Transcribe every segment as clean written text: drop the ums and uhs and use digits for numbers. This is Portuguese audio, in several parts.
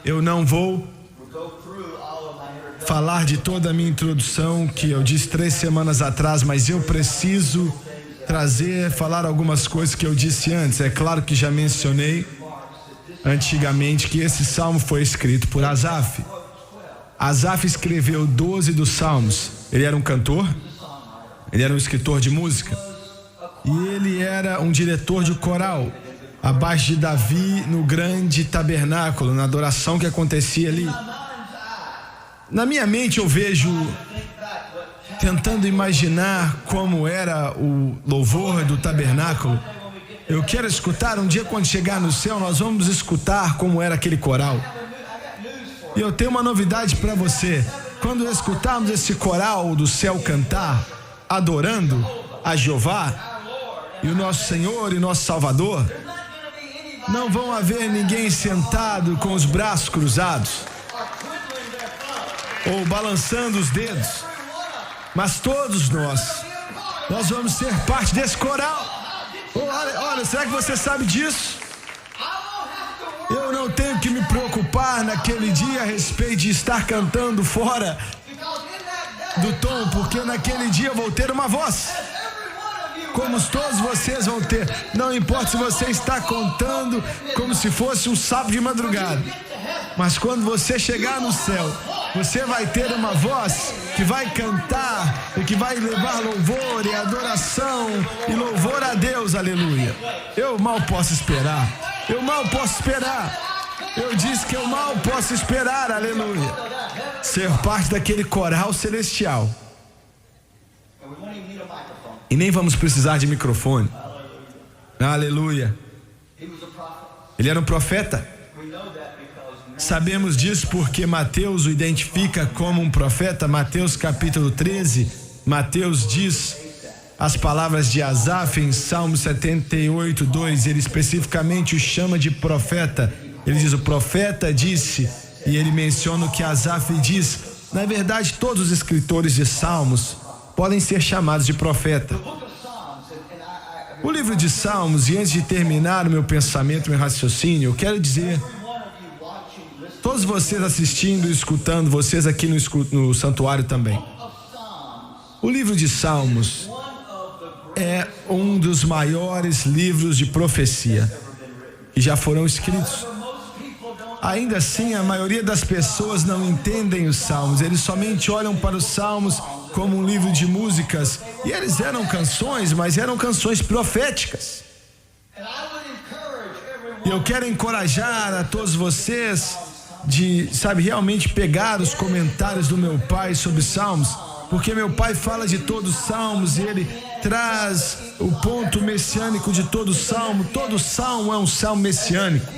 Eu não vou falar de toda a minha introdução que eu disse 3 semanas atrás, mas eu preciso falar algumas coisas que eu disse antes. É claro que já mencionei antigamente que esse salmo foi escrito por Asaf. Asaf escreveu 12 dos salmos. Ele era um cantor, ele era um escritor de música e ele era um diretor de coral abaixo de Davi no grande tabernáculo, na adoração que acontecia ali. Na minha mente eu vejo, tentando imaginar como era o louvor do tabernáculo. Eu quero escutar, um dia quando chegar no céu, nós vamos escutar como era aquele coral. E eu tenho uma novidade para você. Quando escutarmos esse coral do céu cantar, adorando a Jeová e o nosso Senhor e nosso Salvador, não vão haver ninguém sentado com os braços cruzados ou balançando os dedos, mas todos nós vamos ser parte desse coral. Olha, será que você sabe disso? Eu não tenho que me preocupar naquele dia a respeito de estar cantando fora do tom, porque naquele dia eu vou ter uma voz, como todos vocês vão ter. Não importa se você está contando como se fosse um sábado de madrugada, mas quando você chegar no céu, você vai ter uma voz que vai cantar e que vai levar louvor e adoração e louvor a Deus, aleluia. Eu mal posso esperar. Eu disse que eu mal posso esperar, aleluia, ser parte daquele coral celestial. E nem vamos precisar de microfone. Aleluia. Ele era um profeta. Sabemos disso porque Mateus o identifica como um profeta. Mateus capítulo 13, Mateus diz as palavras de Asaf em Salmo 78, 2. Ele especificamente o chama de profeta. Ele diz: o profeta disse, e ele menciona o que Asaf diz. Na verdade, todos os escritores de Salmos podem ser chamados de profeta. O livro de Salmos, e antes de terminar o meu pensamento, meu raciocínio, eu quero dizer, todos vocês assistindo e escutando, vocês aqui no santuário também, o livro de Salmos é um dos maiores livros de profecia que já foram escritos. Ainda assim, a maioria das pessoas não entendem os Salmos. Eles somente olham para os Salmos como um livro de músicas. E eles eram canções, mas eram canções proféticas. E eu quero encorajar a todos vocês de, realmente pegar os comentários do meu pai sobre Salmos, porque meu pai fala de todos os Salmos e ele traz o ponto messiânico de todo Salmo. Todo Salmo é um Salmo messiânico.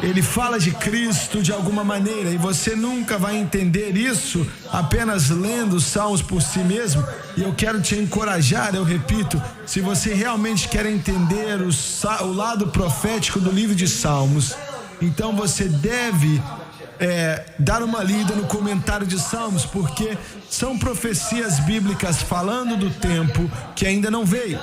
Ele fala de Cristo de alguma maneira, e você nunca vai entender isso apenas lendo os Salmos por si mesmo. E eu quero te encorajar, eu repito, se você realmente quer entender o lado profético do livro de Salmos, então você deve dar uma lida no comentário de Salmos, porque são profecias bíblicas falando do tempo que ainda não veio.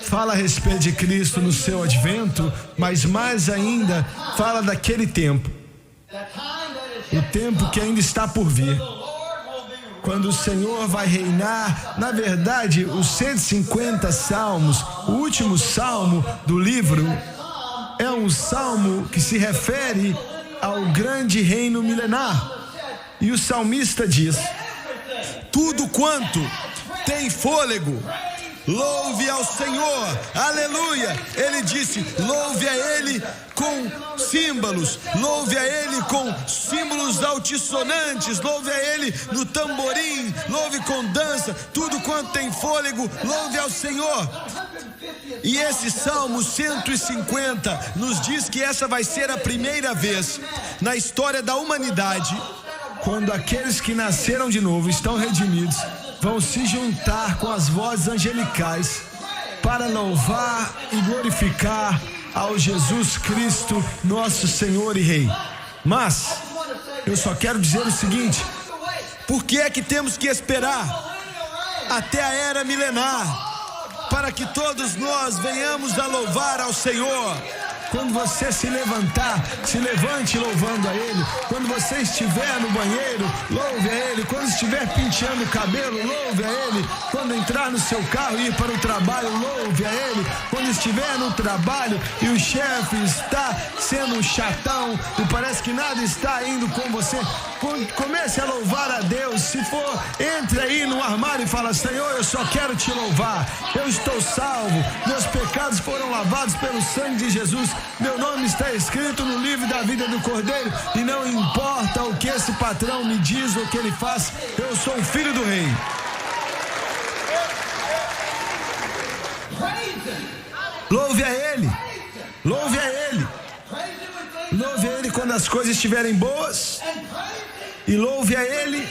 Fala a respeito de Cristo no seu advento, mas mais ainda fala daquele tempo, o tempo que ainda está por vir, quando o Senhor vai reinar. Na verdade, os 150 salmos, o último salmo do livro, é um salmo que se refere ao grande reino milenar. E o salmista diz: tudo quanto tem fôlego, louve ao Senhor, aleluia. Ele disse: louve a Ele com símbolos, louve a Ele com símbolos altissonantes, louve a Ele no tamborim, louve com dança, tudo quanto tem fôlego, louve ao Senhor. E esse Salmo 150 nos diz que essa vai ser a primeira vez na história da humanidade quando aqueles que nasceram de novo, estão redimidos, vão se juntar com as vozes angelicais para louvar e glorificar ao Jesus Cristo, nosso Senhor e Rei. Mas eu só quero dizer o seguinte: por que é que temos que esperar até a era milenar para que todos nós venhamos a louvar ao Senhor? Quando você se levantar, se levante louvando a Ele. Quando você estiver no banheiro, louve a Ele. Quando estiver penteando o cabelo, louve a Ele. Quando entrar no seu carro e ir para o trabalho, louve a Ele. Quando estiver no trabalho e o chefe está sendo um chatão e parece que nada está indo com você, comece a louvar a Deus. Se for, entre aí no armário e fala: Senhor, eu só quero te louvar. Eu estou salvo, meus pecados foram lavados pelo sangue de Jesus, meu nome está escrito no livro da vida do Cordeiro, e não importa o que esse patrão me diz ou o que ele faz, eu sou um filho do rei. Louve a Ele, louve a Ele, louve a Ele quando as coisas estiverem boas, e louve a Ele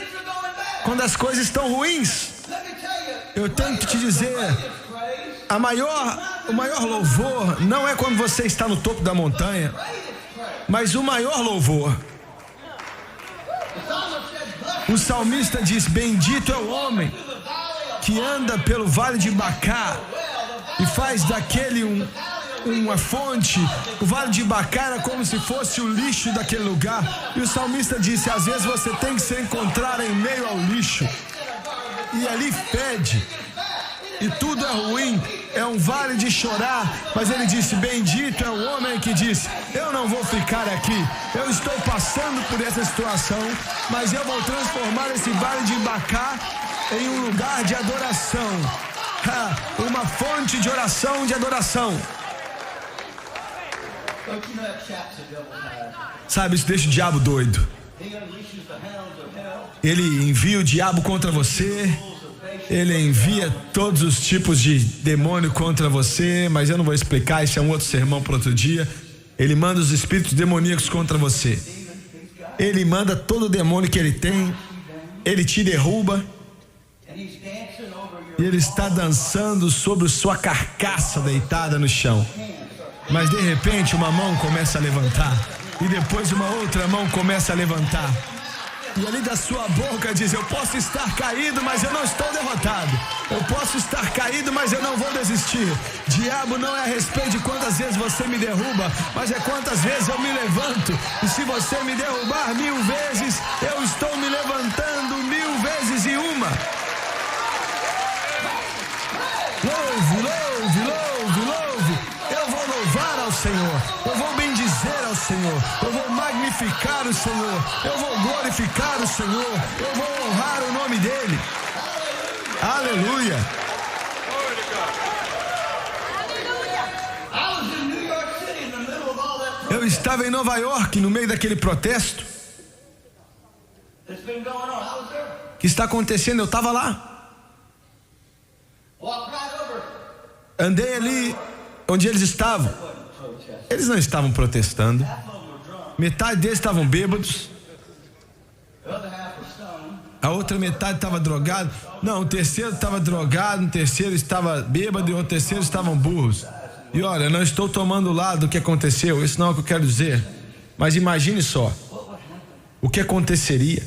quando as coisas estão ruins. Eu tenho que te dizer, o maior louvor não é quando você está no topo da montanha, mas o maior louvor, o salmista diz: bendito é o homem que anda pelo vale de Bacar e faz daquele uma fonte. O vale de Bacar era como se fosse o lixo daquele lugar, e o salmista disse: às vezes você tem que se encontrar em meio ao lixo, e ali fede, e tudo é ruim, é um vale de chorar, mas ele disse: bendito é o homem que disse: eu não vou ficar aqui, eu estou passando por essa situação, mas eu vou transformar esse vale de Bacar em um lugar de adoração, uma fonte de oração, de adoração. Sabe, isso deixa o diabo doido. Ele envia o diabo contra você, ele envia todos os tipos de demônio contra você, mas eu não vou explicar, isso é um outro sermão para outro dia. Ele manda os espíritos demoníacos contra você, ele manda todo o demônio que ele tem, ele te derruba, e ele está dançando sobre sua carcaça deitada no chão. Mas de repente uma mão começa a levantar, e depois uma outra mão começa a levantar, e ali da sua boca diz: eu posso estar caído, mas eu não estou derrotado. Eu posso estar caído, mas eu não vou desistir. Diabo, não é a respeito de quantas vezes você me derruba, mas é quantas vezes eu me levanto. E se você me derrubar 1000 vezes, eu estou me levantando 1000 vezes e uma. Louve, louve, louve, louve. Eu vou louvar ao Senhor, eu vou bendizer ao Senhor, eu vou magnificar o Senhor, eu vou glorificar o Senhor, eu vou honrar o nome dEle. Aleluia. Eu estava em Nova York no meio daquele protesto que está acontecendo, eu estava lá. Andei ali onde eles estavam. Eles não estavam protestando. Metade deles estavam bêbados, a outra metade estava drogado. Não, o terceiro estava drogado, o terceiro estava bêbado e o terceiro estavam burros. E olha, eu não estou tomando o lado do que aconteceu, isso não é o que eu quero dizer, mas imagine só o que aconteceria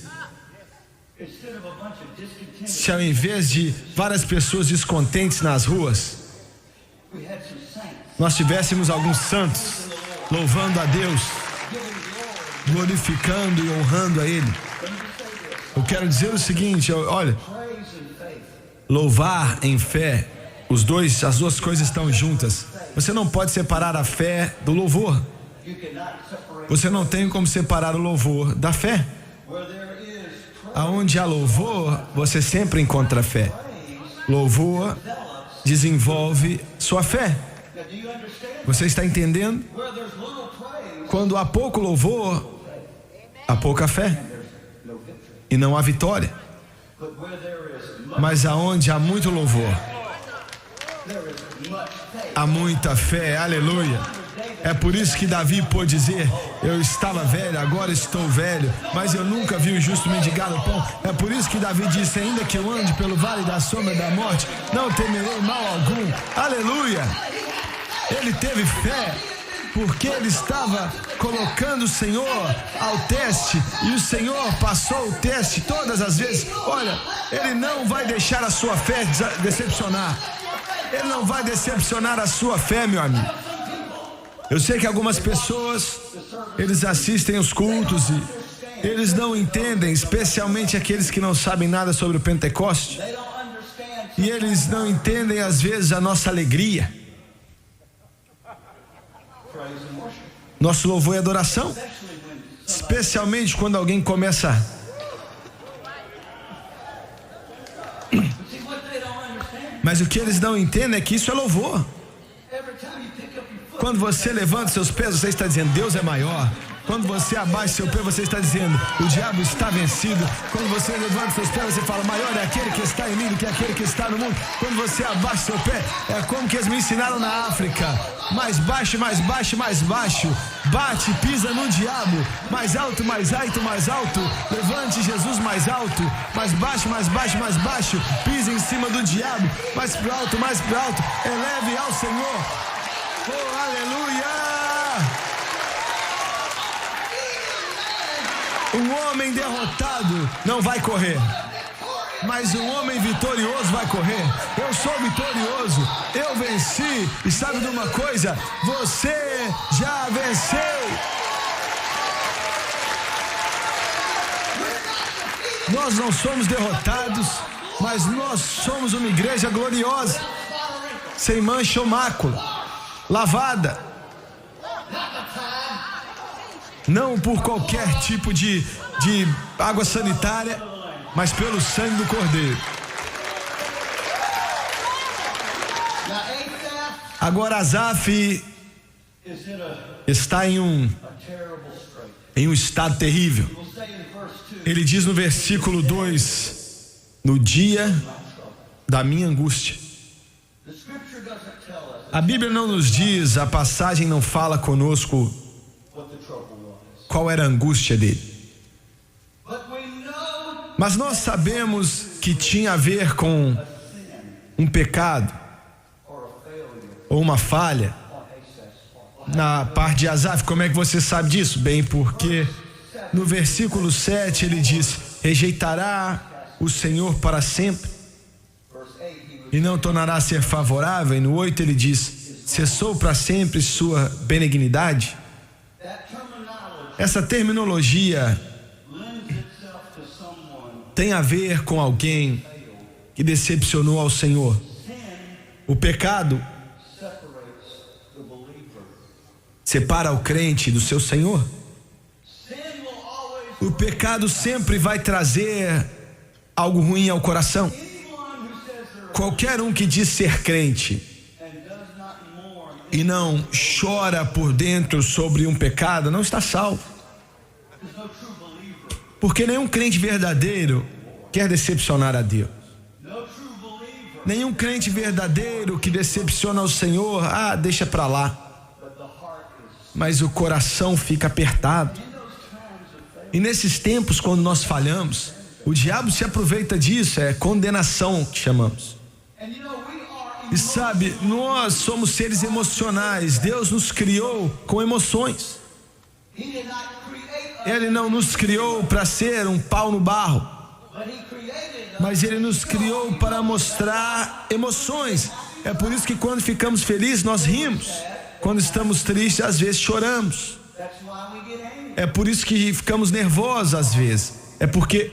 se, ao invés de várias pessoas descontentes nas ruas, nós tivéssemos alguns santos louvando a Deus, glorificando e honrando a Ele. Eu quero dizer o seguinte, olha, louvar em fé, as duas coisas estão juntas. Você não pode separar a fé do louvor. Você não tem como separar o louvor da fé. Aonde há louvor, você sempre encontra fé. Louvor desenvolve sua fé. Você está entendendo? Quando há pouco louvor, há pouca fé e não há vitória. Mas aonde há muito louvor, há muita fé. Aleluia. É por isso que Davi pôde dizer: eu estava velho, agora estou velho, mas eu nunca vi o justo mendigar o pão. É por isso que Davi disse: ainda que eu ande pelo vale da sombra da morte, não temerei mal algum. Aleluia. Ele teve fé porque ele estava colocando o Senhor ao teste, e o Senhor passou o teste todas as vezes. Olha, Ele não vai deixar a sua fé decepcionar. Ele não vai decepcionar a sua fé, meu amigo. Eu sei que algumas pessoas, eles assistem os cultos e eles não entendem, especialmente aqueles que não sabem nada sobre o Pentecoste. E eles não entendem às vezes a nossa alegria. Nosso louvor e adoração. Especialmente quando alguém começa. Mas o que eles não entendem é que isso é louvor. Quando você levanta seus pés, você está dizendo: Deus é maior. Quando você abaixa seu pé, você está dizendo: o diabo está vencido. Quando você levanta seus pés, você fala: maior é aquele que está em mim do que aquele que está no mundo. Quando você abaixa seu pé, é como que eles me ensinaram na África: mais baixo, mais baixo, mais baixo. Bate, pisa no diabo. Mais alto, mais alto, mais alto. Levante Jesus mais alto. Mais baixo, mais baixo, mais baixo. Pisa em cima do diabo. Mais pro alto, mais pro alto. Eleve ao Senhor. Oh, aleluia! Um homem derrotado não vai correr, mas um homem vitorioso vai correr. Eu sou vitorioso, eu venci. E sabe de uma coisa? Você já venceu. Nós não somos derrotados, mas nós somos uma igreja gloriosa, sem mancha ou mácula, lavada, não por qualquer tipo de água sanitária, mas pelo sangue do Cordeiro. Agora Asaf está em um estado terrível. Ele diz no versículo 2: no dia da minha angústia. A Bíblia não nos diz, a passagem não fala conosco qual era a angústia dele. Mas nós sabemos que tinha a ver com um pecado ou uma falha na parte de Asaf. Como é que você sabe disso? Bem, porque no versículo 7 ele diz: rejeitará o Senhor para sempre e não tornará a ser favorável. E no 8 ele diz: cessou para sempre sua benignidade. Essa terminologia tem a ver com alguém que decepcionou ao Senhor. O pecado separa o crente do seu Senhor. O pecado sempre vai trazer algo ruim ao coração. Qualquer um que diz ser crente e não chora por dentro sobre um pecado não está salvo. Porque nenhum crente verdadeiro quer decepcionar a Deus. Nenhum crente verdadeiro que decepciona o Senhor, deixa pra lá. Mas o coração fica apertado. E nesses tempos, quando nós falhamos, o diabo se aproveita disso, é condenação que chamamos. E sabe, nós somos seres emocionais. Deus nos criou com emoções. Ele não nos criou para ser um pau no barro, mas Ele nos criou para mostrar emoções. É por isso que quando ficamos felizes nós rimos, quando estamos tristes às vezes choramos. É por isso que ficamos nervosos às vezes. É porque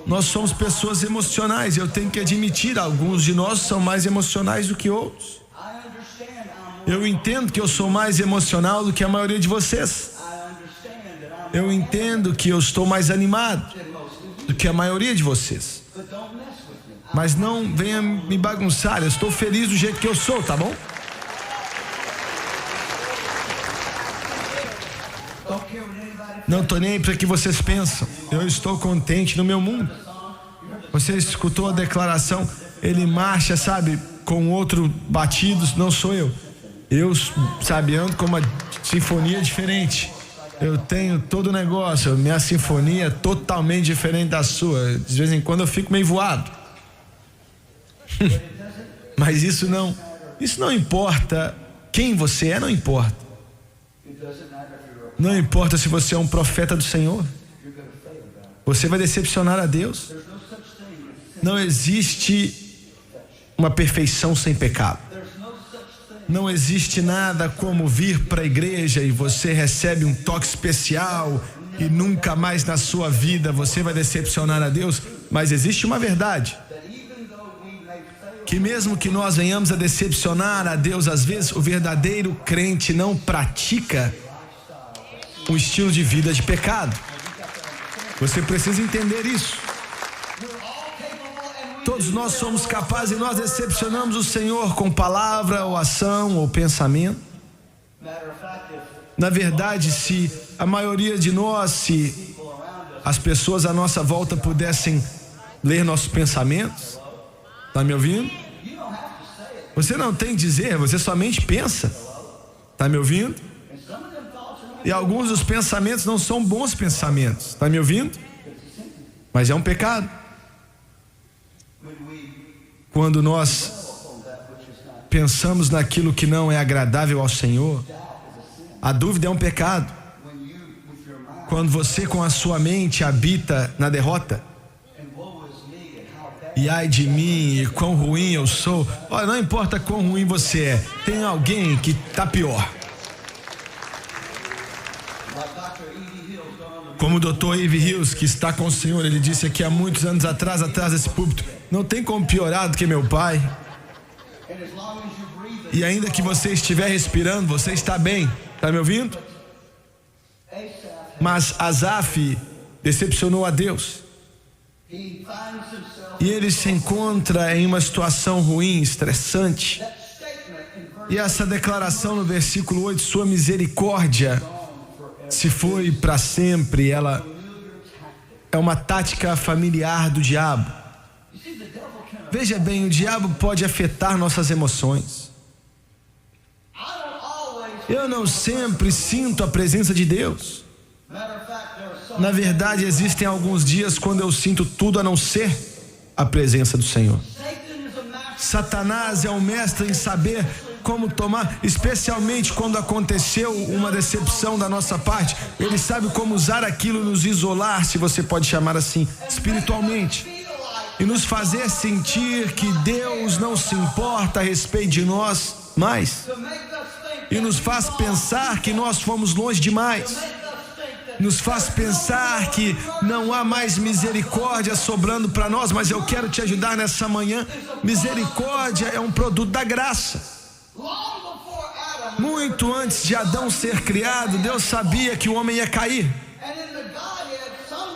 nós somos pessoas emocionais. Eu tenho que admitir, alguns de nós são mais emocionais do que outros. Eu entendo que eu sou mais emocional do que a maioria de vocês. Eu entendo que eu estou mais animado do que a maioria de vocês. Mas não venha me bagunçar. Eu estou feliz do jeito que eu sou, tá bom? Não estou nem aí para que vocês pensam. Eu estou contente no meu mundo. Você escutou a declaração? Ele marcha, sabe, com outro batidos. Não sou eu. Eu, sabe, ando com uma sinfonia diferente. Eu tenho todo o negócio. Minha sinfonia é totalmente diferente da sua. De vez em quando eu fico meio voado. Mas isso não importa quem você é, não importa. Não importa se você é um profeta do Senhor. Você vai decepcionar a Deus. Não existe uma perfeição sem pecado. Não existe nada como vir para a igreja e você recebe um toque especial e nunca mais na sua vida você vai decepcionar a Deus. Mas existe uma verdade, que mesmo que nós venhamos a decepcionar a Deus, às vezes o verdadeiro crente não pratica um estilo de vida de pecado. Você precisa entender isso. Todos nós somos capazes e nós decepcionamos o Senhor com palavra ou ação ou pensamento. Na verdade, se a maioria de nós, se as pessoas à nossa volta pudessem ler nossos pensamentos, tá me ouvindo? Você não tem que dizer, você somente pensa. Tá me ouvindo? E alguns dos pensamentos não são bons pensamentos. Tá me ouvindo? Mas é um pecado. Quando nós pensamos naquilo que não é agradável ao Senhor, a dúvida é um pecado. Quando você com a sua mente habita na derrota, e ai de mim, e quão ruim eu sou. Olha, não importa quão ruim você é, tem alguém que está pior. Como o Dr. Eve Hills, que está com o Senhor, ele disse aqui há muitos anos atrás desse púlpito: não tem como piorar do que meu pai. E ainda que você estiver respirando, você está bem. Está me ouvindo? Mas Asaf decepcionou a Deus. E ele se encontra em uma situação ruim, estressante. E essa declaração no versículo 8, sua misericórdia se foi para sempre, ela é uma tática familiar do diabo. Veja bem, o diabo pode afetar nossas emoções. Eu não sempre sinto a presença de Deus. Na verdade, existem alguns dias quando eu sinto tudo a não ser a presença do Senhor. Satanás é um mestre em saber como tomar, especialmente quando aconteceu uma decepção da nossa parte. Ele sabe como usar aquilo, nos isolar, se você pode chamar assim, espiritualmente, e nos fazer sentir que Deus não se importa a respeito de nós mais, e nos faz pensar que nós fomos longe demais, nos faz pensar que não há mais misericórdia sobrando para nós. Mas eu quero te ajudar nessa manhã. Misericórdia é um produto da graça. Muito antes de Adão ser criado, Deus sabia que o homem ia cair.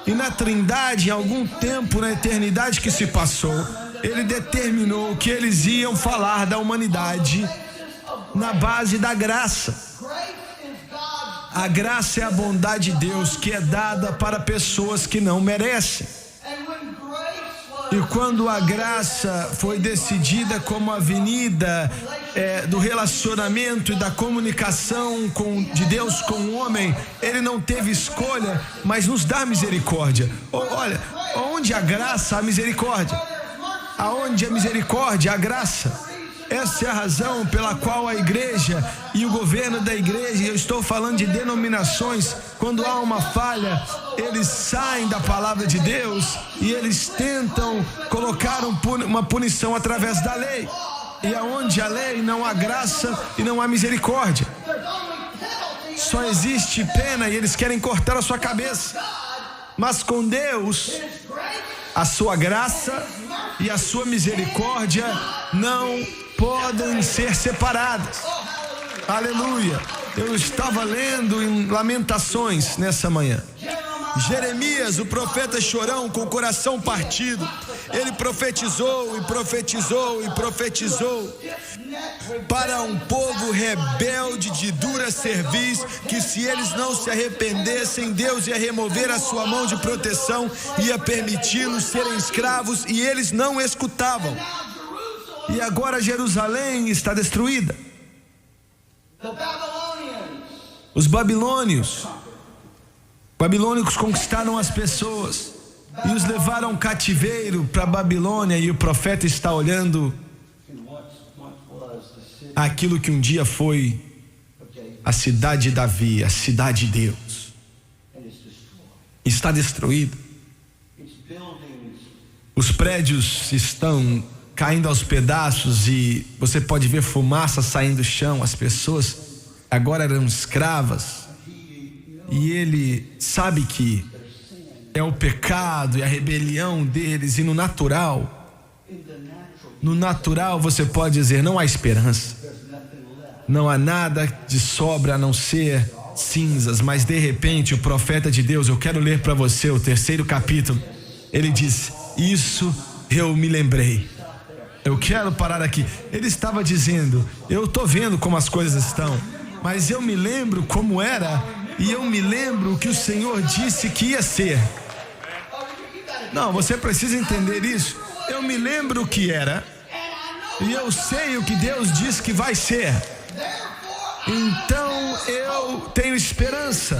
E na Trindade, em algum tempo na eternidade que se passou, Ele determinou que eles iam falar da humanidade na base da graça. A graça é a bondade de Deus que é dada para pessoas que não merecem. E quando a graça foi decidida como a avenida do relacionamento e da comunicação de Deus com o homem, Ele não teve escolha, mas nos dá misericórdia. Olha, onde a graça, a misericórdia. Aonde a misericórdia, a graça. Essa é a razão pela qual a igreja e o governo da igreja, eu estou falando de denominações, quando há uma falha, eles saem da palavra de Deus e eles tentam colocar uma punição através da lei. E aonde a lei não há graça e não há misericórdia, só existe pena e eles querem cortar a sua cabeça. Mas com Deus, a sua graça e a sua misericórdia não podem ser separadas. Aleluia. Eu estava lendo em Lamentações nessa manhã. Jeremias, o profeta chorão, com o coração partido, ele profetizou e profetizou e profetizou para um povo rebelde de dura cerviz, que se eles não se arrependessem, Deus ia remover a sua mão de proteção, ia permiti-los serem escravos, e eles não escutavam. E agora Jerusalém está destruída. Os babilônios conquistaram as pessoas e os levaram cativeiro para a Babilônia, e o profeta está olhando aquilo que um dia foi a cidade de Davi, a cidade de Deus. Está destruída. Os prédios estão caindo aos pedaços e você pode ver fumaça saindo do chão. As pessoas agora eram escravas e ele sabe que é o pecado e a rebelião deles, e no natural você pode dizer: não há esperança, não há nada de sobra a não ser cinzas. Mas de repente o profeta de Deus, eu quero ler para você o 3º capítulo, ele diz: isso eu me lembrei. Eu quero parar aqui. Ele estava dizendo: eu estou vendo como as coisas estão, mas eu me lembro como era, e eu me lembro o que o Senhor disse que ia ser. Não, você precisa entender isso. Eu me lembro o que era, e eu sei o que Deus disse que vai ser. Então eu tenho esperança.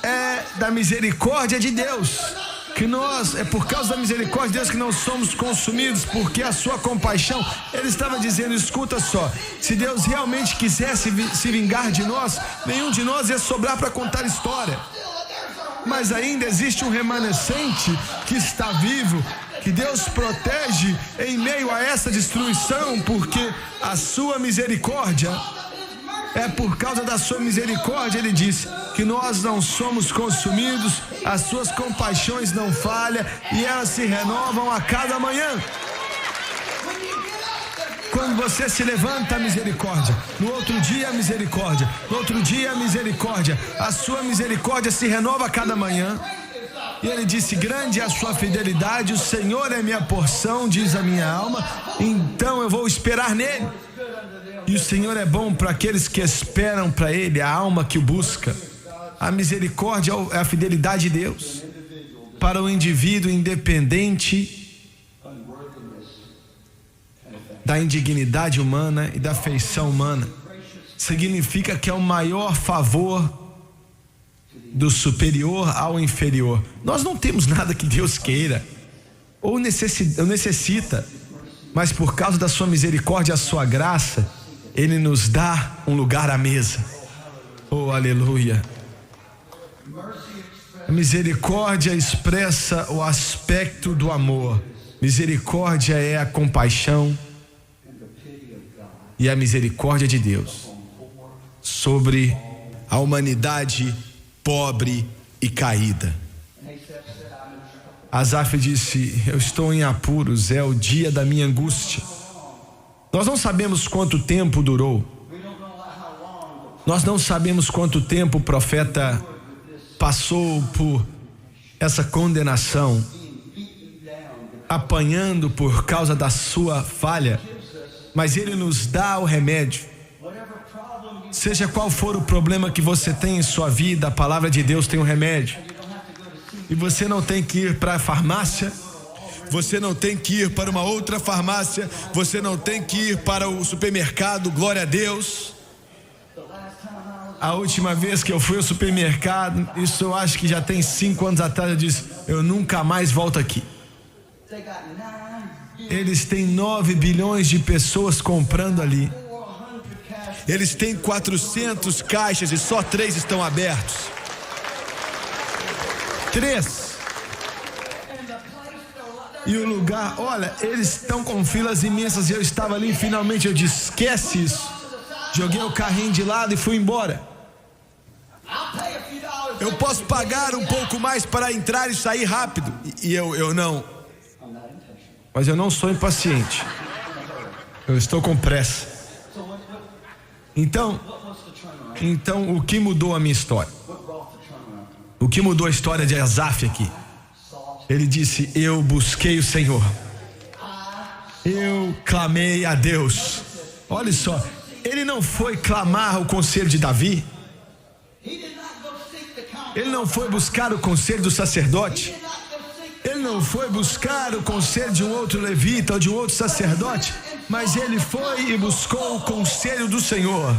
É da misericórdia de Deus que nós, é por causa da misericórdia de Deus que não somos consumidos, porque a sua compaixão. Ele estava dizendo: escuta só, se Deus realmente quisesse se vingar de nós, nenhum de nós ia sobrar para contar história. Mas ainda existe um remanescente que está vivo, que Deus protege em meio a essa destruição, porque a sua misericórdia, é por causa da sua misericórdia, ele diz, que nós não somos consumidos, as suas compaixões não falham e elas se renovam a cada manhã. Quando você se levanta, a misericórdia. No outro dia, a misericórdia. No outro dia, a misericórdia. A sua misericórdia se renova a cada manhã. E ele disse: grande é a sua fidelidade, o Senhor é minha porção, diz a minha alma, então eu vou esperar nele. E o Senhor é bom para aqueles que esperam para ele, a alma que o busca. A misericórdia é a fidelidade de Deus para o indivíduo, independente da indignidade humana e da feição humana. Significa que é o maior favor do superior ao inferior. Nós não temos nada que Deus queira ou necessita, mas por causa da sua misericórdia e a sua graça, ele nos dá um lugar à mesa. Oh, aleluia. A misericórdia expressa o aspecto do amor. Misericórdia é a compaixão e a misericórdia de Deus sobre a humanidade pobre e caída. Asaf disse: eu estou em apuros, é o dia da minha angústia. Nós não sabemos quanto tempo durou. Nós não sabemos quanto tempo o profeta passou por essa condenação, apanhando por causa da sua falha. Mas ele nos dá o remédio. Seja qual for o problema que você tem em sua vida, a palavra de Deus tem um remédio. E você não tem que ir para a farmácia, você não tem que ir para uma outra farmácia, você não tem que ir para o supermercado, glória a Deus. A última vez que eu fui ao supermercado, isso eu acho que já tem 5 anos atrás, eu disse: eu nunca mais volto aqui. Eles têm 9 bilhões de pessoas comprando ali. Eles têm 400 caixas e só 3 estão abertos. 3. E o lugar, olha, eles estão com filas imensas. E eu estava ali e finalmente eu disse: esquece isso. Joguei o carrinho de lado e fui embora. Eu posso pagar um pouco mais para entrar e sair rápido. E eu não. Mas eu não sou impaciente. Eu estou com pressa. Então o que mudou a minha história? O que mudou a história de Asaf aqui? Ele disse: eu busquei o Senhor. Eu clamei a Deus. Olha só, ele não foi clamar o conselho de Davi. Ele não foi buscar o conselho do sacerdote. Ele não foi buscar o conselho de um outro levita ou de um outro sacerdote, mas ele foi e buscou o conselho do Senhor.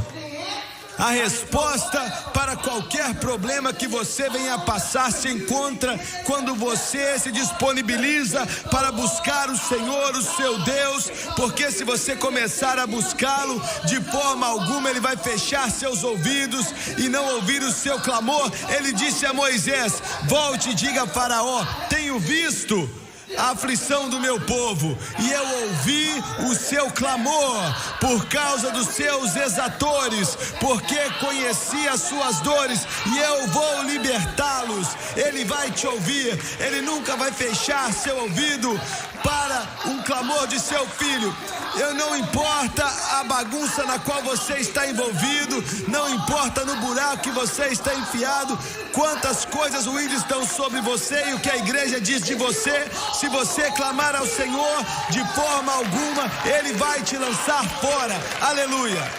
A resposta para qualquer problema que você venha a passar se encontra quando você se disponibiliza para buscar o Senhor, o seu Deus, porque se você começar a buscá-lo, de forma alguma ele vai fechar seus ouvidos e não ouvir o seu clamor. Ele disse a Moisés: volte e diga a Faraó: tenho visto a aflição do meu povo, e eu ouvi o seu clamor por causa dos seus exatores, porque conheci as suas dores, e eu vou libertá-los. Ele vai te ouvir, ele nunca vai fechar seu ouvido para um clamor de seu filho. Eu não importa a bagunça na qual você está envolvido, não importa no buraco que você está enfiado, quantas coisas ruins estão sobre você e o que a igreja diz de você. Se você clamar ao Senhor, de forma alguma Ele vai te lançar fora. Aleluia.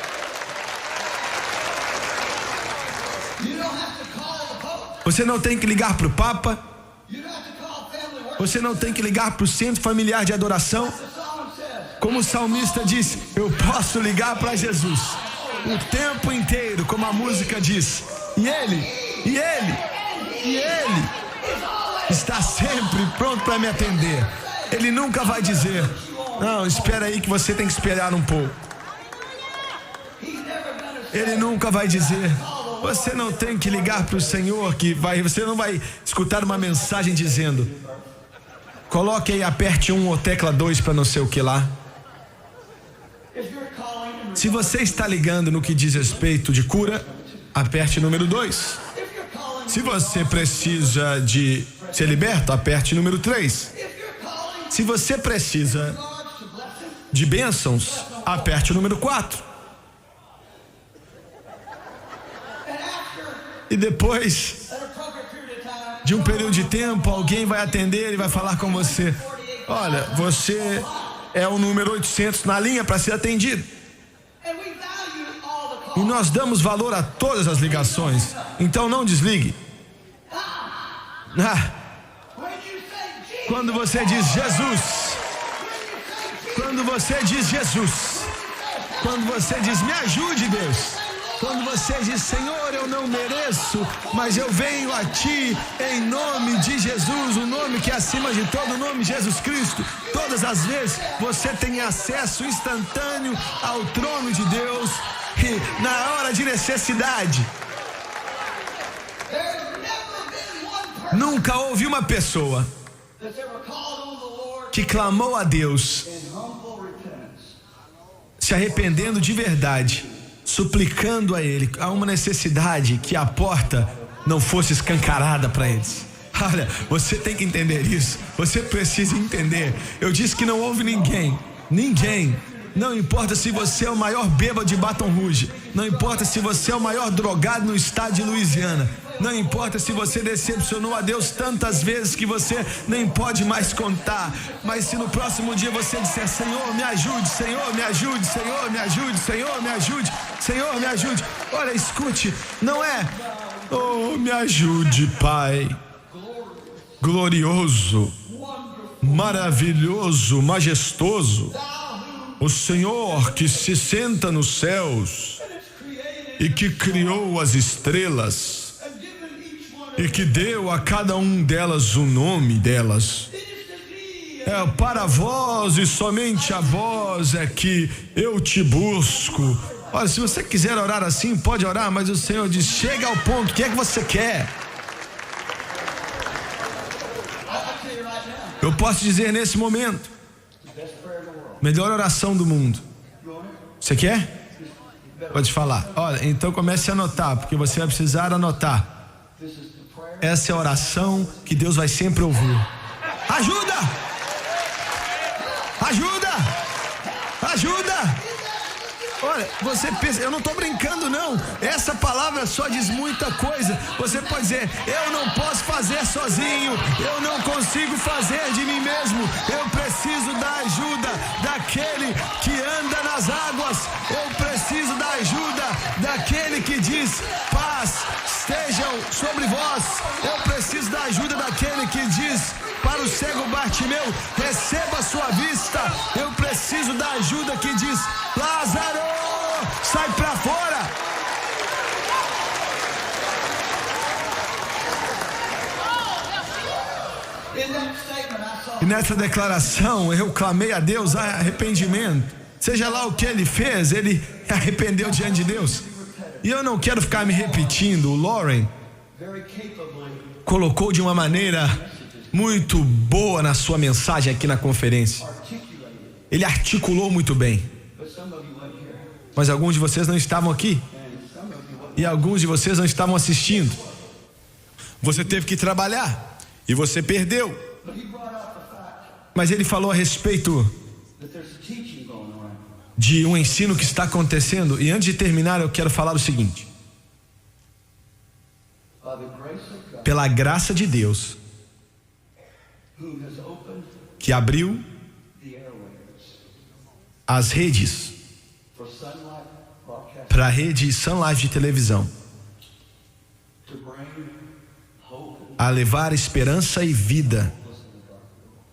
Você não tem que ligar para o Papa, você não tem que ligar para o centro familiar de adoração. Como o salmista disse, eu posso ligar para Jesus o tempo inteiro, como a música diz. E Ele está sempre pronto para me atender. Ele nunca vai dizer, não, espera aí que você tem que esperar um pouco. Ele nunca vai dizer, você não tem que ligar para o Senhor, você não vai escutar uma mensagem dizendo, coloque aí, aperte 1 ou tecla 2 para não sei o que lá. Se você está ligando no que diz respeito de cura, aperte número 2. Se você precisa de ser liberto, aperte número 3. Se você precisa de bênçãos, aperte o número 4. E depois de um período de tempo, alguém vai atender e vai falar com você, olha, você é o número 800 na linha para ser atendido. E nós damos valor a todas as ligações, então não desligue. Quando você diz Jesus, quando você diz Jesus, quando você diz me ajude, Deus, quando você diz Senhor, eu não mereço, mas eu venho a Ti em nome de Jesus, o nome que é acima de todo nome, Jesus Cristo, todas as vezes você tem acesso instantâneo ao trono de Deus. E na hora de necessidade, nunca houve uma pessoa que clamou a Deus se arrependendo de verdade, suplicando a Ele a uma necessidade, que a porta não fosse escancarada para eles. Olha, você tem que entender isso, você precisa entender. Eu disse que não houve ninguém, não importa se você é o maior bêbado de Baton Rouge, não importa se você é o maior drogado no estado de Louisiana, não importa se você decepcionou a Deus tantas vezes que você nem pode mais contar, mas se no próximo dia você disser, Senhor, me ajude, Senhor, me ajude, Senhor, me ajude, Senhor, me ajude, Senhor, me ajude. Olha, escute, não é, oh, me ajude, Pai, glorioso, maravilhoso, majestoso, o Senhor que se senta nos céus e que criou as estrelas e que deu a cada um delas o nome delas. É para vós e somente a vós é que eu te busco. Olha, se você quiser orar assim, pode orar, mas o Senhor diz, chega ao ponto, o que é que você quer? Eu posso dizer nesse momento, melhor oração do mundo. Você quer? Pode falar. Olha, então comece a anotar, porque você vai precisar anotar. Essa é a oração que Deus vai sempre ouvir. Ajuda! Ajuda! Ajuda! Olha, você pensa, eu não estou brincando não, essa palavra só diz muita coisa. Você pode dizer, eu não posso fazer sozinho, eu não consigo fazer de mim mesmo, eu preciso da ajuda daquele que anda nas águas, eu preciso da ajuda daquele que diz, paz estejam sobre vós, eu preciso da ajuda daquele que diz para o cego Bartimeu, receba a sua vista, eu preciso da ajuda que diz, Lázaro, sai pra fora. E nessa declaração eu clamei a Deus arrependimento, seja lá o que ele fez, ele arrependeu diante de Deus. E eu não quero ficar me repetindo. O Lauren colocou de uma maneira muito boa na sua mensagem aqui na conferência. Ele articulou muito bem. Mas alguns de vocês não estavam aqui. E alguns de vocês não estavam assistindo. Você teve que trabalhar e você perdeu. Mas ele falou a respeito de um ensino que está acontecendo. E antes de terminar, eu quero falar o seguinte: pela graça de Deus, que abriu as redes para a rede Sun Life de televisão, a levar esperança e vida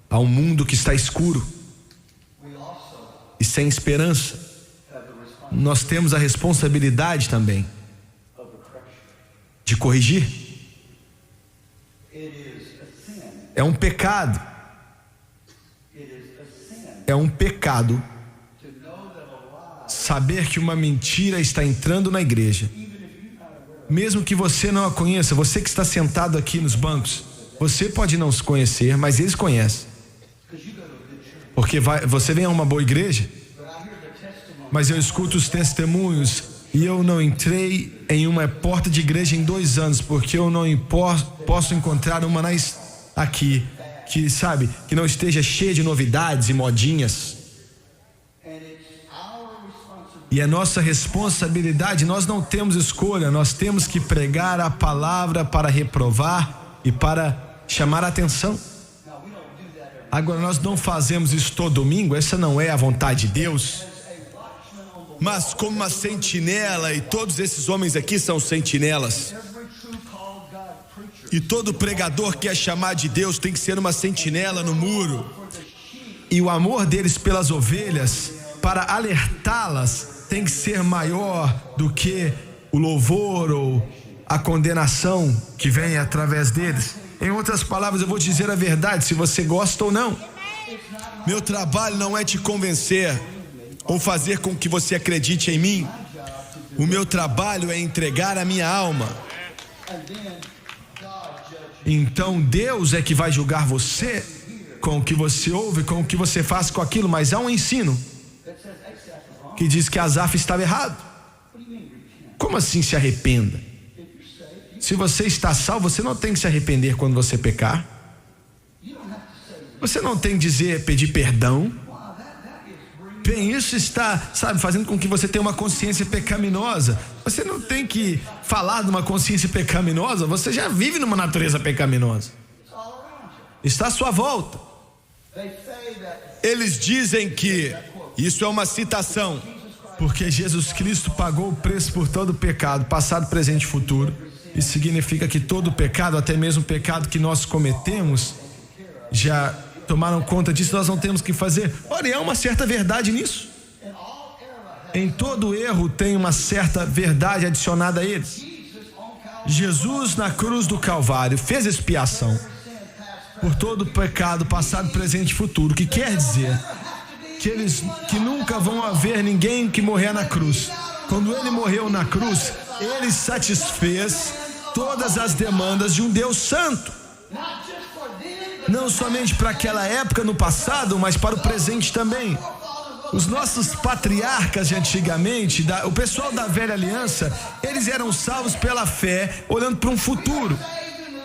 ao mundo que está escuro e sem esperança, nós temos a responsabilidade também de corrigir. É um pecado. É um pecado saber que uma mentira está entrando na igreja, mesmo que você não a conheça. Você que está sentado aqui nos bancos, você pode não se conhecer, mas eles conhecem, porque você vem a uma boa igreja, mas eu escuto os testemunhos e eu não entrei em uma porta de igreja em 2 anos, porque eu não posso encontrar uma aqui que, sabe, que não esteja cheia de novidades e modinhas. E é nossa responsabilidade, nós não temos escolha, nós temos que pregar a palavra para reprovar e para chamar a atenção. Agora, nós não fazemos isso todo domingo, essa não é a vontade de Deus. Mas como uma sentinela, e todos esses homens aqui são sentinelas, e todo pregador que é chamado de Deus tem que ser uma sentinela no muro. E o amor deles pelas ovelhas, para alertá-las, tem que ser maior do que o louvor ou a condenação que vem através deles. Em outras palavras, eu vou dizer a verdade, se você gosta ou não. Meu trabalho não é te convencer ou fazer com que você acredite em mim. O meu trabalho é entregar a minha alma. Então Deus é que vai julgar você com o que você ouve, com o que você faz com aquilo. Mas há um ensino que diz que Asaf estava errado. Como assim se arrependa? Se você está salvo, você não tem que se arrepender quando você pecar. Você não tem que pedir perdão. Bem, isso está, fazendo com que você tenha uma consciência pecaminosa. Você não tem que falar de uma consciência pecaminosa, você já vive numa natureza pecaminosa. Está à sua volta. Eles dizem que, isso é uma citação, porque Jesus Cristo pagou o preço por todo o pecado, passado, presente e futuro. Isso significa que todo pecado, até mesmo o pecado que nós cometemos, já tomaram conta disso, nós não temos que fazer. Ora, e há uma certa verdade nisso. Em todo erro tem uma certa verdade adicionada a eles. Jesus na cruz do Calvário fez expiação por todo o pecado passado, presente e futuro, que quer dizer que nunca vão haver ninguém que morrer na cruz. Quando ele morreu na cruz, ele satisfez todas as demandas de um Deus santo, não somente para aquela época no passado, mas para o presente também. Os nossos patriarcas de antigamente, o pessoal da velha aliança, eles eram salvos pela fé, olhando para um futuro.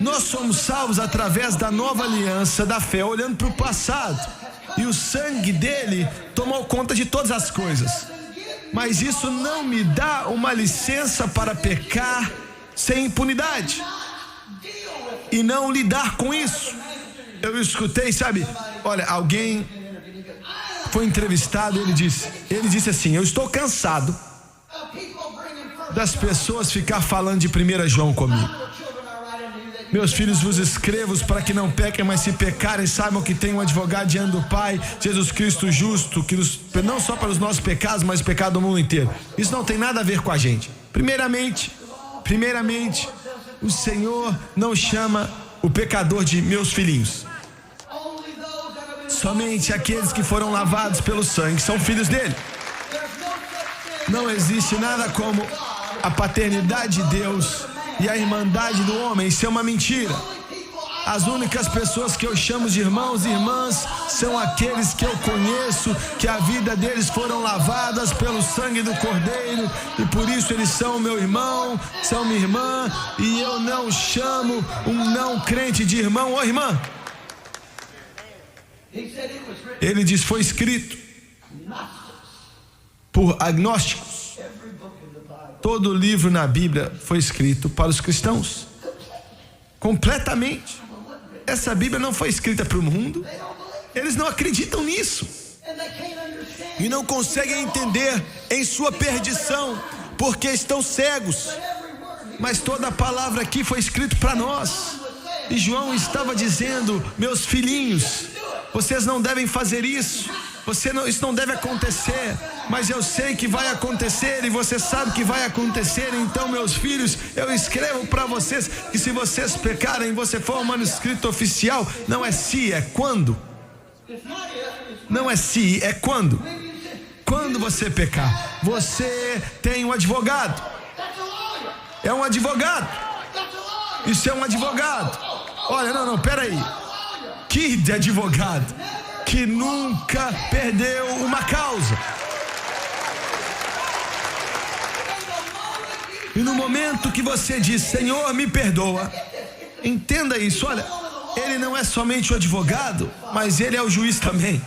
Nós somos salvos através da nova aliança, da fé, olhando para o passado. E o sangue dele tomou conta de todas as coisas. Mas isso não me dá uma licença para pecar sem impunidade e não lidar com isso. Eu escutei, olha, alguém foi entrevistado e ele disse assim: eu estou cansado das pessoas ficar falando de 1 João comigo. Meus filhos vos escrevo para que não pequem, mas se pecarem, saibam que tem um advogado diante do Pai, Jesus Cristo justo, que não só para os nossos pecados, mas o pecado do mundo inteiro. Isso não tem nada a ver com a gente. Primeiramente, o Senhor não chama o pecador de meus filhinhos. Somente aqueles que foram lavados pelo sangue são filhos dele. Não existe nada como a paternidade de Deus e a irmandade do homem. Isso é uma mentira. As únicas pessoas que eu chamo de irmãos e irmãs são aqueles que eu conheço, que a vida deles foram lavadas pelo sangue do Cordeiro, e por isso eles são meu irmão, são minha irmã, e eu não chamo um não crente de irmão ou irmã. Ele diz: foi escrito por agnósticos. Todo livro na Bíblia foi escrito para os cristãos, completamente. Essa Bíblia não foi escrita para o mundo. Eles não acreditam nisso e não conseguem entender em sua perdição, porque estão cegos. Mas toda a palavra aqui foi escrita para nós. E João estava dizendo: meus filhinhos, vocês não devem fazer isso. Isso não deve acontecer, mas eu sei que vai acontecer e você sabe que vai acontecer. Então, meus filhos, eu escrevo para vocês que se vocês pecarem, você for um manuscrito oficial, não é se, é quando. Não é se, é quando. Quando você pecar, você tem um advogado. É um advogado. Isso é um advogado. Olha, não, peraí. Que de advogado que nunca perdeu uma causa. E no momento que você diz: Senhor, me perdoa, entenda isso. Olha, ele não é somente o advogado, mas ele é o juiz também.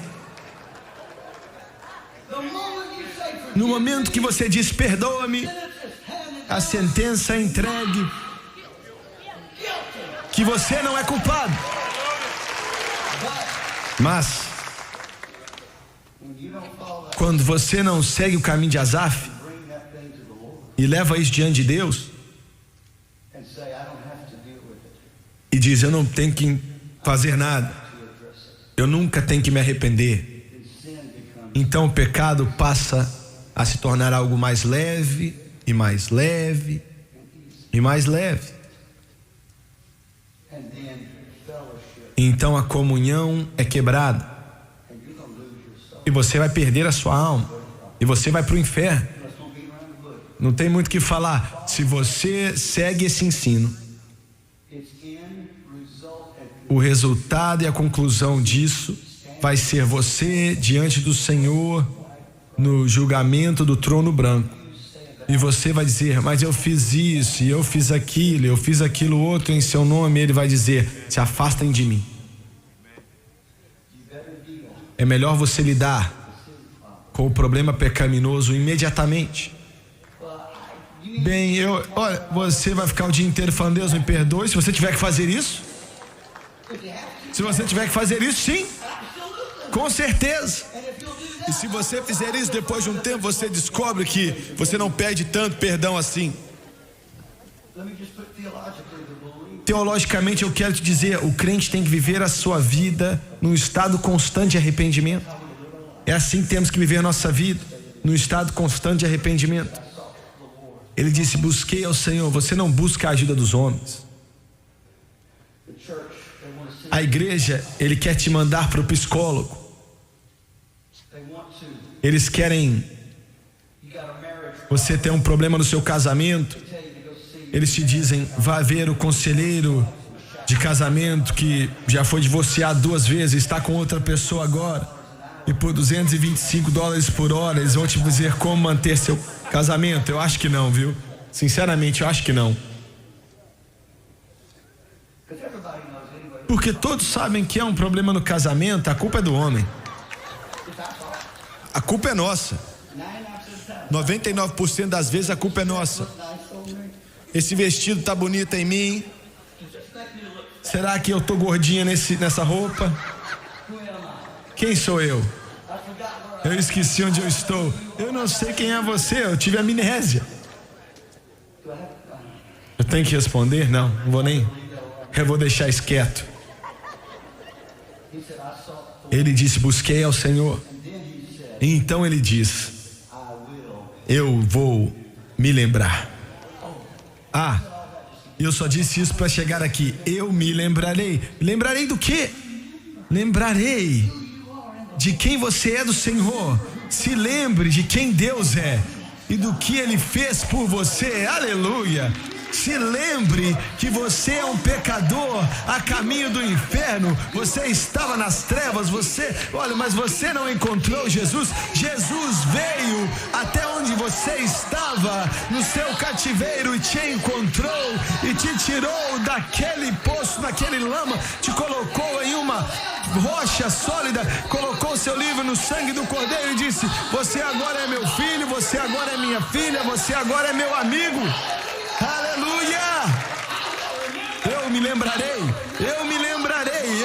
No momento que você diz: perdoa-me, a sentença é entregue, que você não é culpado. Mas quando você não segue o caminho de Asaf e leva isso diante de Deus e diz: eu não tenho que fazer nada, eu nunca tenho que me arrepender, então o pecado passa a se tornar algo mais leve e mais leve e mais leve. Então a comunhão é quebrada e você vai perder a sua alma e você vai para o inferno. Não tem muito o que falar. Se você segue esse ensino, o resultado e a conclusão disso vai ser você diante do Senhor no julgamento do trono branco. E você vai dizer: mas eu fiz isso, e eu fiz aquilo outro em seu nome. Ele vai dizer: se afastem de mim. É melhor você lidar com o problema pecaminoso imediatamente. Bem, olha, você vai ficar o dia inteiro falando: Deus me perdoe. Se você tiver que fazer isso, sim, com certeza. E se você fizer isso, depois de um tempo você descobre que você não pede tanto perdão assim. Teologicamente eu quero te dizer: o crente tem que viver a sua vida num estado constante de arrependimento. É assim que temos que viver a nossa vida, num estado constante de arrependimento. Ele disse: busquei ao Senhor. Você não busca a ajuda dos homens. A igreja, ele quer te mandar para o psicólogo. Eles querem você ter um problema no seu casamento. Eles te dizem: vá ver o conselheiro de casamento que já foi divorciado 2 vezes, está com outra pessoa agora, e por $225 por hora eles vão te dizer como manter seu casamento. Eu acho que não, viu? Sinceramente, eu acho que não. Porque todos sabem que é um problema no casamento. A culpa é do homem. A culpa é nossa. 99% das vezes a culpa é nossa. Esse vestido tá bonito em mim. Será que eu tô gordinha nessa roupa? Quem sou eu? Eu esqueci onde eu estou. Eu não sei quem é você. Eu tive amnésia. Eu tenho que responder? Não vou nem. Eu vou deixar isso quieto. Ele disse: busquei ao Senhor. E então ele diz: eu vou me lembrar. Eu só disse isso para chegar aqui. Eu me lembrarei. Lembrarei do quê? Lembrarei de quem você é do Senhor. Se lembre de quem Deus é e do que Ele fez por você. Aleluia. Se lembre que você é um pecador a caminho do inferno. Você estava nas trevas, mas você não encontrou Jesus. Jesus veio até onde você estava, no seu cativeiro, e te encontrou e te tirou daquele poço, daquele lama, te colocou em uma rocha sólida, colocou seu livro no sangue do Cordeiro e disse: você agora é meu filho, você agora é minha filha, você agora é meu amigo. Aleluia! Eu me lembrarei,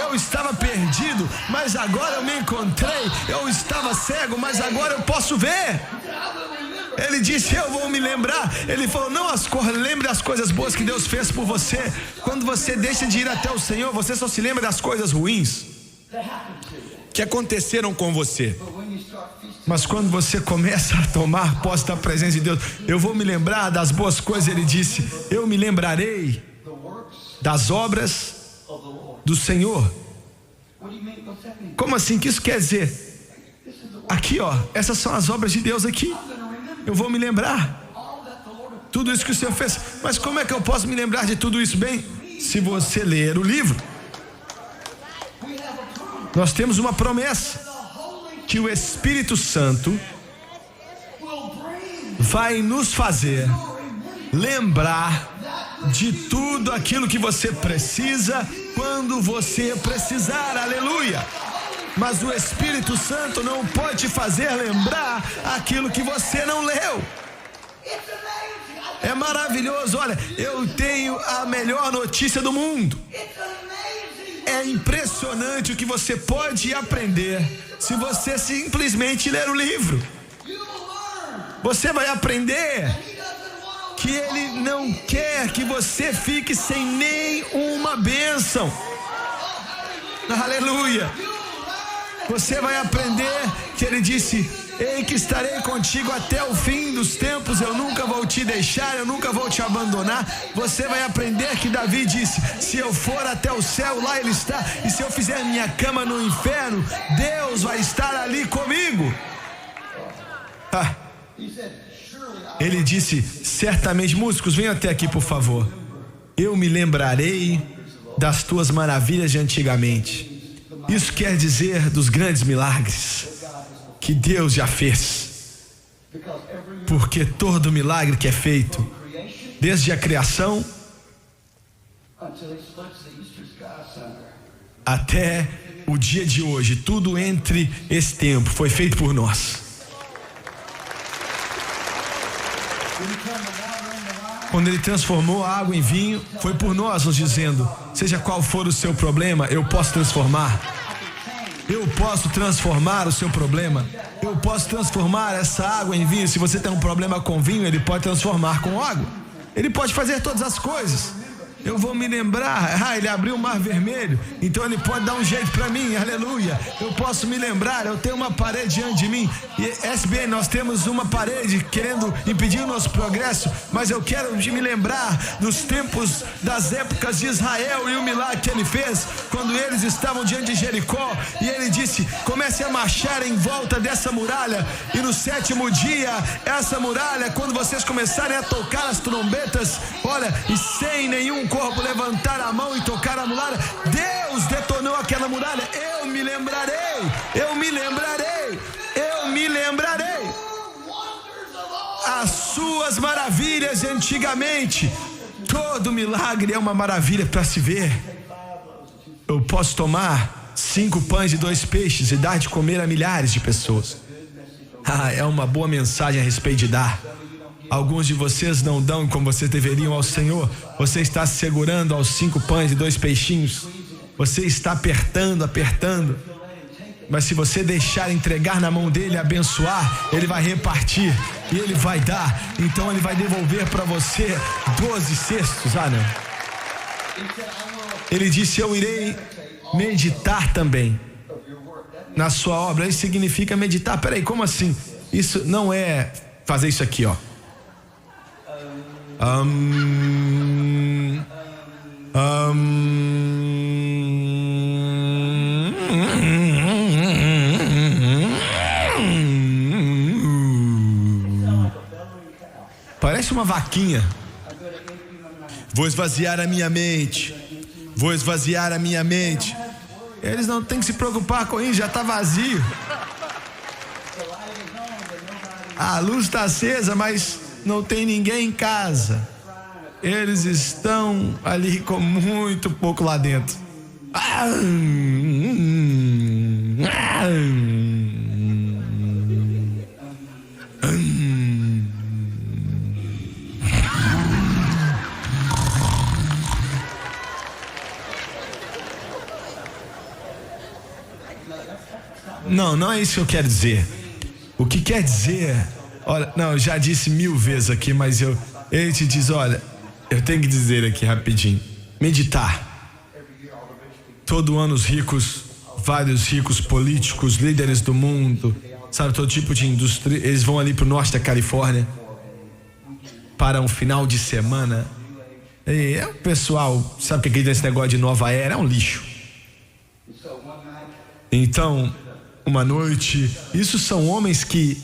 eu estava perdido, mas agora eu me encontrei. Eu estava cego, mas agora eu posso ver. Ele disse: eu vou me lembrar. Ele falou: não lembre das coisas boas que Deus fez por você. Quando você deixa de ir até o Senhor, você só se lembra das coisas ruins que aconteceram com você. Mas quando você começa a tomar posse da presença de Deus, eu vou me lembrar das boas coisas. Ele disse: eu me lembrarei das obras do Senhor. Como assim? O que isso quer dizer? Aqui, ó, essas são as obras de Deus aqui. Eu vou me lembrar tudo isso que o Senhor fez. Mas como é que eu posso me lembrar de tudo isso? Bem, se você ler o livro, nós temos uma promessa que o Espírito Santo vai nos fazer lembrar de tudo aquilo que você precisa quando você precisar. Aleluia! Mas o Espírito Santo não pode te fazer lembrar aquilo que você não leu. É maravilhoso. Olha, eu tenho a melhor notícia do mundo. É impressionante o que você pode aprender se você simplesmente ler o livro. Você vai aprender que Ele não quer que você fique sem nenhuma bênção. Aleluia! Você vai aprender que Ele disse: ei, que estarei contigo até o fim dos tempos, eu nunca vou te deixar, eu nunca vou te abandonar. Você vai aprender que Davi disse: se eu for até o céu, lá Ele está, e se eu fizer minha cama no inferno, Deus vai estar ali comigo. Ele disse: certamente, músicos, venham até aqui por favor, eu me lembrarei das tuas maravilhas de antigamente. Isso quer dizer dos grandes milagres que Deus já fez. Porque todo milagre que é feito, desde a criação até o dia de hoje, tudo entre esse tempo foi feito por nós. Quando Ele transformou a água em vinho, foi por nós, nos dizendo: seja qual for o seu problema, eu posso transformar. Eu posso transformar o seu problema. Eu posso transformar essa água em vinho. Se você tem um problema com vinho, Ele pode transformar com água. Ele pode fazer todas as coisas. Eu vou me lembrar, Ele abriu o mar vermelho, então Ele pode dar um jeito para mim. Aleluia. Eu posso me lembrar, eu tenho uma parede diante de mim. E SBN, nós temos uma parede querendo impedir o nosso progresso, mas eu quero me lembrar dos tempos, das épocas de Israel e o milagre que Ele fez quando eles estavam diante de Jericó, e Ele disse: comece a marchar em volta dessa muralha, e no 7º dia, essa muralha, quando vocês começarem a tocar as trombetas, olha, e sem nenhum corpo levantar a mão e tocar a muralha, Deus detonou aquela muralha. Eu me lembrarei, eu me lembrarei, eu me lembrarei as suas maravilhas de antigamente. Todo milagre é uma maravilha para se ver. Eu posso tomar 5 pães e 2 peixes e dar de comer a milhares de pessoas. É uma boa mensagem a respeito de dar. Alguns de vocês não dão como vocês deveriam ao Senhor. Você está se segurando aos 5 pães e 2 peixinhos. Você está apertando. Mas se você deixar entregar na mão dele, abençoar, Ele vai repartir e Ele vai dar. Então Ele vai devolver para você 12 cestos. Não. Ele disse: eu irei meditar também na sua obra. Isso significa meditar. Peraí, como assim? Isso não é fazer isso aqui, ó. Parece uma vaquinha. Vou esvaziar a minha mente. Vou esvaziar a minha mente. Eles não têm que se preocupar com isso, já está vazio. A luz está acesa, mas não tem ninguém em casa. Eles estão ali com muito pouco lá dentro. Não é isso que eu quero dizer. O que quer dizer, olha, não, eu já disse 1000 vezes aqui, mas ele te diz, olha, eu tenho que dizer aqui rapidinho, meditar. Todo ano os ricos, vários ricos políticos, líderes do mundo, sabe, todo tipo de indústria, eles vão ali pro norte da Califórnia para um final de semana. E é o pessoal, sabe o que acredita nesse negócio de nova era? É um lixo. Então, uma noite, isso são homens que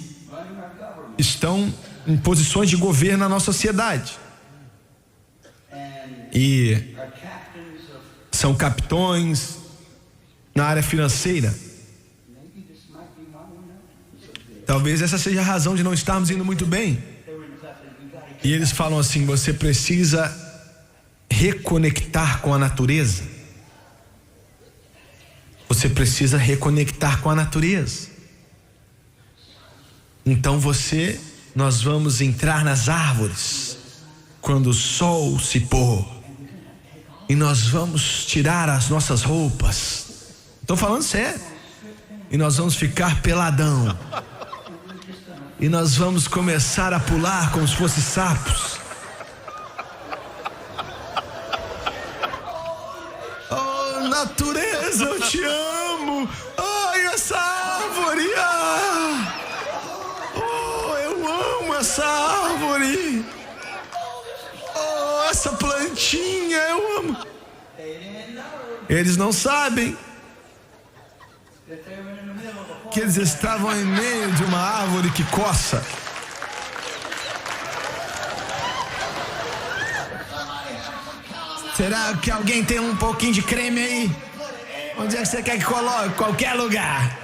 estão em posições de governo na nossa sociedade. E são capitões na área financeira. Talvez essa seja a razão de não estarmos indo muito bem. E eles falam assim: você precisa reconectar com a natureza. Você precisa reconectar com a natureza. Então nós vamos entrar nas árvores quando o sol se pôr. E nós vamos tirar as nossas roupas. Estou falando sério. E nós vamos ficar peladão. E nós vamos começar a pular como se fossem sapos. Oh, natureza, eu te amo. Ai, essa árvore. Oh, eu amo essa árvore. Oh, essa plantinha, eu amo. Eles não sabem que eles estavam em meio de uma árvore que coça. Será que alguém tem um pouquinho de creme aí? Onde é que você quer que coloque? Qualquer lugar.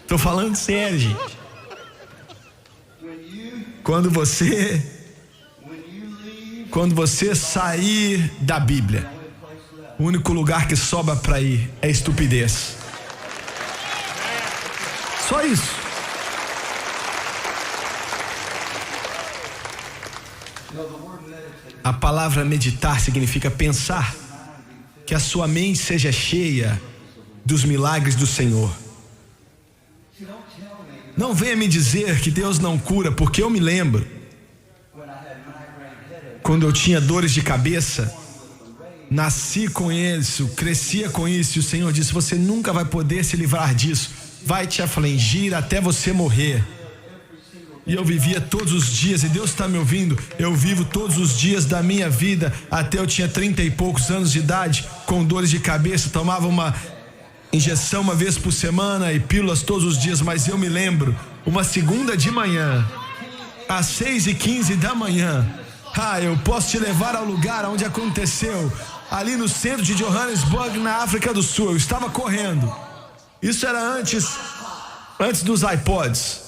Tô falando sério, gente. Quando você sair da Bíblia, o único lugar que sobra para ir é estupidez. Só isso. A palavra meditar significa pensar, que a sua mente seja cheia dos milagres do Senhor. Não venha me dizer que Deus não cura, porque eu me lembro quando eu tinha dores de cabeça, nasci com isso, crescia com isso, e o Senhor disse: você nunca vai poder se livrar disso, vai te afligir até você morrer. E eu vivia todos os dias, e Deus está me ouvindo, eu vivo todos os dias da minha vida, até eu tinha 30 e poucos anos de idade, com dores de cabeça, tomava uma injeção uma vez por semana e pílulas todos os dias. Mas eu me lembro, uma segunda de manhã, às 6h15 da manhã, eu posso te levar ao lugar onde aconteceu, ali no centro de Johannesburg, na África do Sul. Eu estava correndo, isso era antes dos iPods,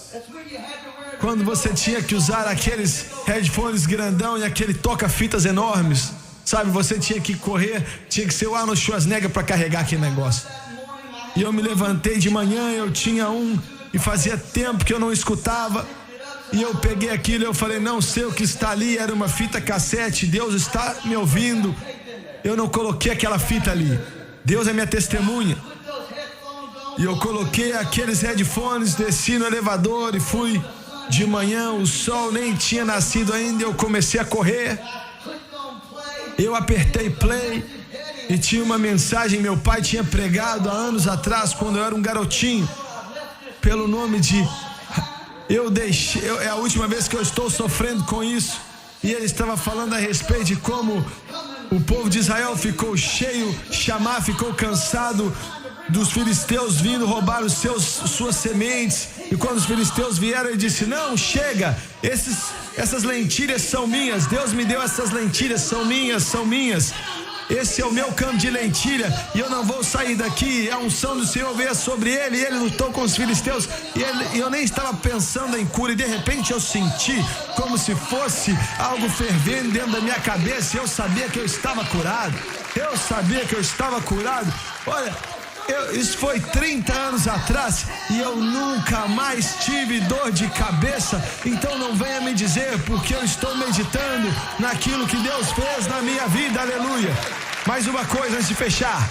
quando você tinha que usar aqueles headphones grandão e aquele toca-fitas enormes, sabe, você tinha que correr, tinha que ser o Arnold Schwarzenegger para carregar aquele negócio. E eu me levantei de manhã, eu tinha e fazia tempo que eu não escutava, e eu peguei aquilo e eu falei: não sei o que está ali, era uma fita cassete, Deus está me ouvindo, eu não coloquei aquela fita ali, Deus é minha testemunha. E eu coloquei aqueles headphones, desci no elevador e fui. De manhã, o sol nem tinha nascido ainda, eu comecei a correr. Eu apertei play e tinha uma mensagem, meu pai tinha pregado há anos atrás, quando eu era um garotinho, pelo nome de é a última vez que eu estou sofrendo com isso. E ele estava falando a respeito de como o povo de Israel ficou cheio, Chamar ficou cansado dos filisteus vindo roubar suas sementes. E quando os filisteus vieram, ele disse: não, chega, essas lentilhas são minhas. Deus me deu essas lentilhas, são minhas. Esse é o meu campo de lentilha e eu não vou sair daqui. A unção do Senhor veio sobre ele e ele lutou com os filisteus. E eu nem estava pensando em cura, e de repente eu senti como se fosse algo fervendo dentro da minha cabeça. E eu sabia que eu estava curado. Olha, isso foi 30 anos atrás e eu nunca mais tive dor de cabeça. Então não venha me dizer, porque eu estou meditando naquilo que Deus fez na minha vida. Aleluia. Mais uma coisa antes de fechar.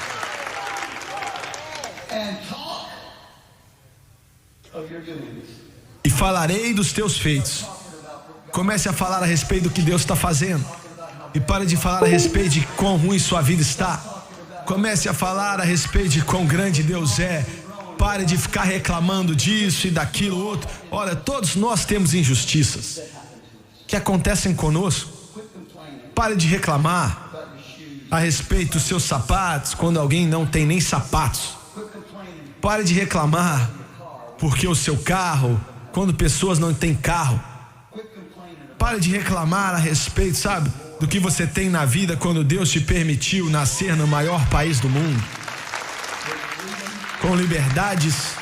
E falarei dos teus feitos. Comece a falar a respeito do que Deus está fazendo. E pare de falar a respeito de quão ruim sua vida está. Comece a falar a respeito de quão grande Deus é. Pare de ficar reclamando disso e daquilo outro. Olha, todos nós temos injustiças que acontecem conosco. Pare de reclamar a respeito dos seus sapatos quando alguém não tem nem sapatos. Pare de reclamar porque o seu carro, quando pessoas não têm carro. Pare de reclamar a respeito, sabe, do que você tem na vida quando Deus te permitiu nascer no maior país do mundo, com liberdades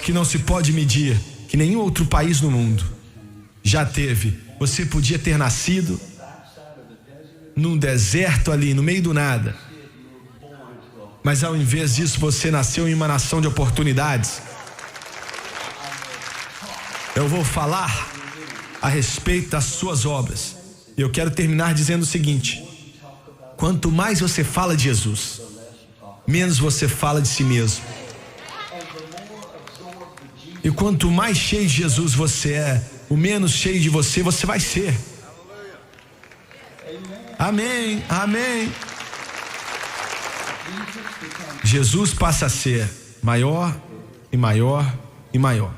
que não se pode medir, que nenhum outro país no mundo já teve. Você podia ter nascido num deserto ali, no meio do nada, mas ao invés disso você nasceu em uma nação de oportunidades. Eu vou falar a respeito das suas obras. E eu quero terminar dizendo o seguinte: quanto mais você fala de Jesus, menos você fala de si mesmo. E quanto mais cheio de Jesus você é, o menos cheio de você vai ser. Amém, amém. Jesus passa a ser maior e maior e maior.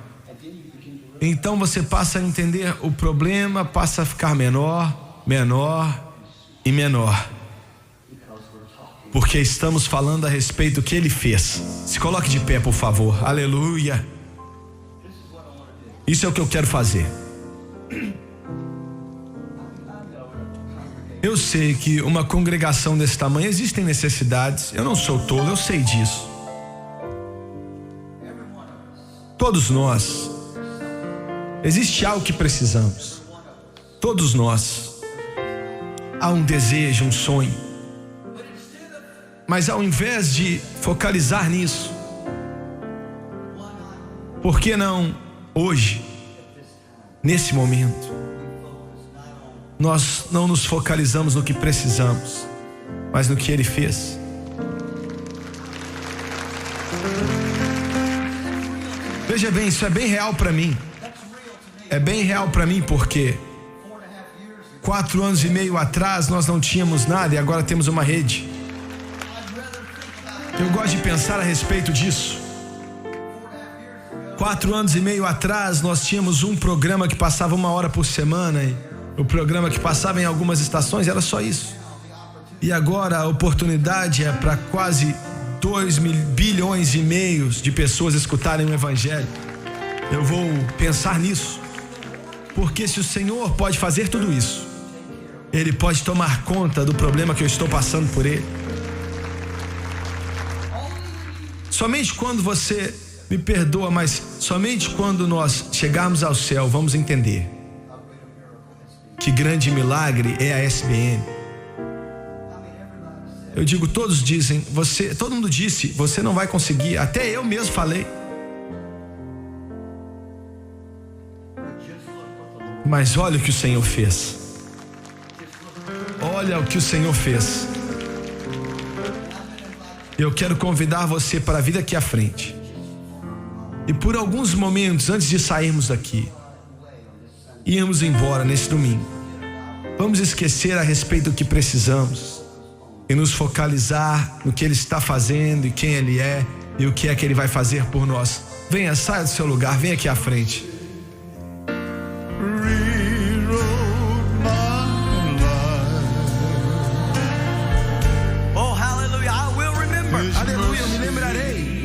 Então você passa a entender o problema, passa a ficar menor, menor e menor. Porque estamos falando a respeito do que Ele fez. Se coloque de pé, por favor. Aleluia. Isso é o que eu quero fazer. Eu sei que uma congregação desse tamanho existem necessidades. Eu não sou tolo, eu sei disso. Todos nós. Existe algo que precisamos. Todos nós. Há um desejo, um sonho. Mas ao invés de focalizar nisso, por que não hoje, nesse momento, nós não nos focalizamos no que precisamos, mas no que Ele fez? Veja bem, isso é bem real para mim. É bem real para mim porque 4 anos e meio atrás nós não tínhamos nada e agora temos uma rede. Eu gosto de pensar a respeito disso. 4 anos e meio atrás nós tínhamos um programa que passava 1 hora por semana, e o programa que passava em algumas estações era só isso. E agora a oportunidade é para quase 2 bilhões e meio de pessoas escutarem o Evangelho. Eu vou pensar nisso, porque se o Senhor pode fazer tudo isso, Ele pode tomar conta do problema que eu estou passando por Ele. Somente quando você me perdoa, mas somente quando nós chegarmos ao céu vamos entender que grande milagre é a SBN. Eu digo, todos dizem, todo mundo disse, você não vai conseguir, até eu mesmo falei. Mas olha o que o Senhor fez. Olha o que o Senhor fez. Eu quero convidar você para a vida aqui à frente. E por alguns momentos, antes de sairmos daqui, irmos embora nesse domingo, vamos esquecer a respeito do que precisamos e nos focalizar no que Ele está fazendo e quem Ele é e o que é que Ele vai fazer por nós. Venha, saia do seu lugar, venha aqui à frente. aleluia, eu me lembrarei.